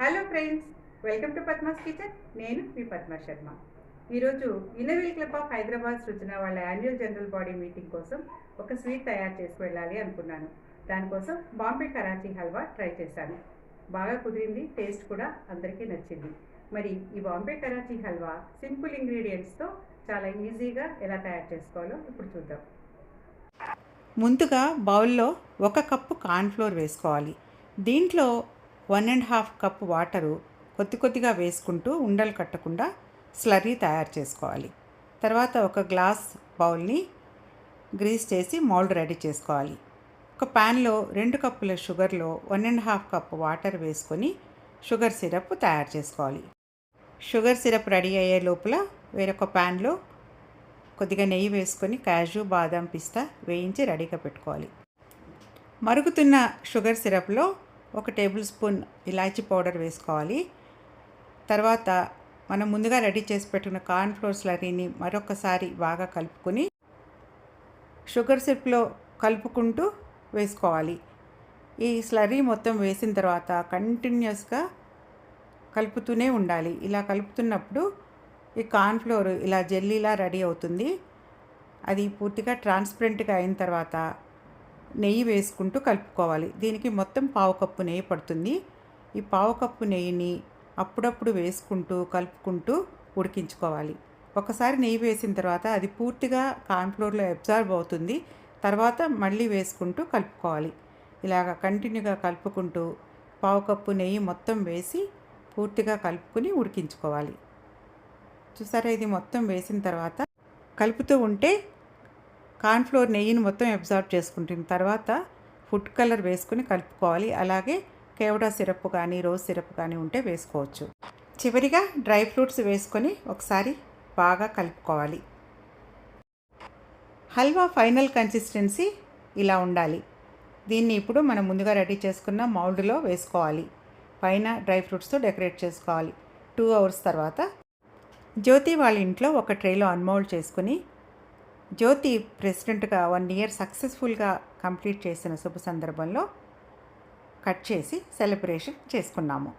Hello friends, welcome to Padma's kitchen. నేను మీ పద్మా శర్మ. ఈరోజు inner wheel club of Hyderabad Srujana వాళ్ళ యాన్యువల్ జనరల్ బాడీ మీటింగ్ కోసం ఒక స్వీట్ తయారు చేసి వెళ్ళాలి అనుకున్నాను. దానికోసం బాంబే కరాచీ హల్వా ట్రై చేశాను. బాగా కుదిరింది, టేస్ట్ కూడా అందరికీ నచ్చింది. మరి ఈ బాంబే కరాచీ హల్వా సింపుల్ ఇంగ్రీడియంట్స్తో చాలా ఈజీగా ఎలా తయారు చేసుకోవాలో ఇప్పుడు చూద్దాం. ముందుగా బౌల్లో 1 కప్పు కార్న్‌ఫ్లోర్ వేసుకోవాలి. దీంట్లో 1½ కప్ వాటరు కొద్దిగా వేసుకుంటూ ఉండలు కట్టకుండా స్లర్రీ తయారు చేసుకోవాలి. తర్వాత ఒక గ్లాస్ బౌల్ని గ్రీస్ చేసి మౌల్డ్ రెడీ చేసుకోవాలి. ఒక ప్యాన్లో 2 కప్పుల షుగర్లో 1½ కప్ వాటర్ వేసుకొని షుగర్ సిరప్ తయారు చేసుకోవాలి. షుగర్ సిరప్ రెడీ అయ్యే లోపల వేరొక ప్యాన్లో కొద్దిగా నెయ్యి వేసుకొని కాజు, బాదం, పిస్తా వేయించి రెడీగా పెట్టుకోవాలి. మరుగుతున్న షుగర్ సిరప్లో 1 టేబుల్ స్పూన్ ఇలాచీ పౌడర్ వేసుకోవాలి. తర్వాత మనం ముందుగా రెడీ చేసి పెట్టుకున్న కార్న్‌ఫ్లోర్ స్లర్రీని మరొకసారి బాగా కలుపుకొని షుగర్ సిరప్లో కలుపుకుంటూ వేసుకోవాలి. ఈ స్లర్రీ మొత్తం వేసిన తర్వాత కంటిన్యూస్గా కలుపుతూనే ఉండాలి. ఇలా కలుపుతున్నప్పుడు ఈ కార్న్‌ఫ్లోర్ ఇలా జెల్లీలా రెడీ అవుతుంది. అది పూర్తిగా ట్రాన్స్పరెంట్గా అయిన తర్వాత నెయ్యి వేసుకుంటూ కలుపుకోవాలి. దీనికి మొత్తం 1/2 కప్పు నెయ్యి పడుతుంది. ఈ 1/2 కప్పు నెయ్యిని అప్పుడప్పుడు వేసుకుంటూ కలుపుకుంటూ ఉడికించుకోవాలి. ఒకసారి నెయ్యి వేసిన తర్వాత అది పూర్తిగా కార్న్‌ఫ్లోర్లో అబ్జార్బ్ అవుతుంది. తర్వాత మళ్ళీ వేసుకుంటూ కలుపుకోవాలి. ఇలాగ కంటిన్యూగా కలుపుకుంటూ 1/2 కప్పు నెయ్యి మొత్తం వేసి పూర్తిగా కలుపుకొని ఉడికించుకోవాలి. చూసారా, ఇది మొత్తం వేసిన తర్వాత కలుపుతూ ఉంటే కార్న్‌ఫ్లోర్ నెయ్యిని మొత్తం అబ్జార్బ్ చేసుకుంటుంది. తర్వాత ఫుడ్ కలర్ వేసుకుని కలుపుకోవాలి. అలాగే కేవడా సిరప్ కానీ రోజ్ సిరప్ కానీ ఉంటే వేసుకోవచ్చు. చివరిగా డ్రై ఫ్రూట్స్ వేసుకొని ఒకసారి బాగా కలుపుకోవాలి. హల్వా ఫైనల్ కన్సిస్టెన్సీ ఇలా ఉండాలి. దీన్ని ఇప్పుడు మనం ముందుగా రెడీ చేసుకున్న మౌల్డ్లో వేసుకోవాలి. పైన డ్రై ఫ్రూట్స్తో డెకరేట్ చేసుకోవాలి. 2 అవర్స్ తర్వాత జ్యోతి వాళ్ళ ఇంట్లో ఒక ట్రేలో అన్మౌల్డ్ చేసుకుని జ్యోతి ప్రెసిడెంట్గా 1 ఇయర్ సక్సెస్ఫుల్గా కంప్లీట్ చేసిన శుభ సందర్భంలో కట్ చేసి సెలబ్రేషన్ చేసుకున్నాము.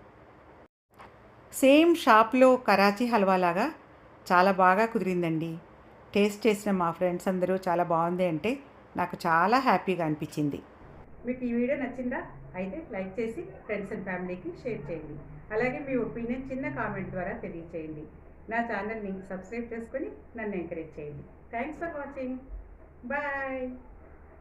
సేమ్ షాప్లో కరాచీ హల్వా లాగా చాలా బాగా కుదిరిందండి. టేస్ట్ చేసిన మా ఫ్రెండ్స్ అందరూ చాలా బాగుంది అంటే నాకు చాలా హ్యాపీగా అనిపించింది. మీకు ఈ వీడియో నచ్చిందా? అయితే లైక్ చేసి ఫ్రెండ్స్ అండ్ ఫ్యామిలీకి షేర్ చేయండి. అలాగే మీ ఒపీనియన్ చిన్న కామెంట్ ద్వారా తెలియచేయండి. నా ఛానల్ని సబ్స్క్రైబ్ చేసుకొని నన్ను ఎంకరేజ్ చేయండి. Thanks for watching. బాయ్.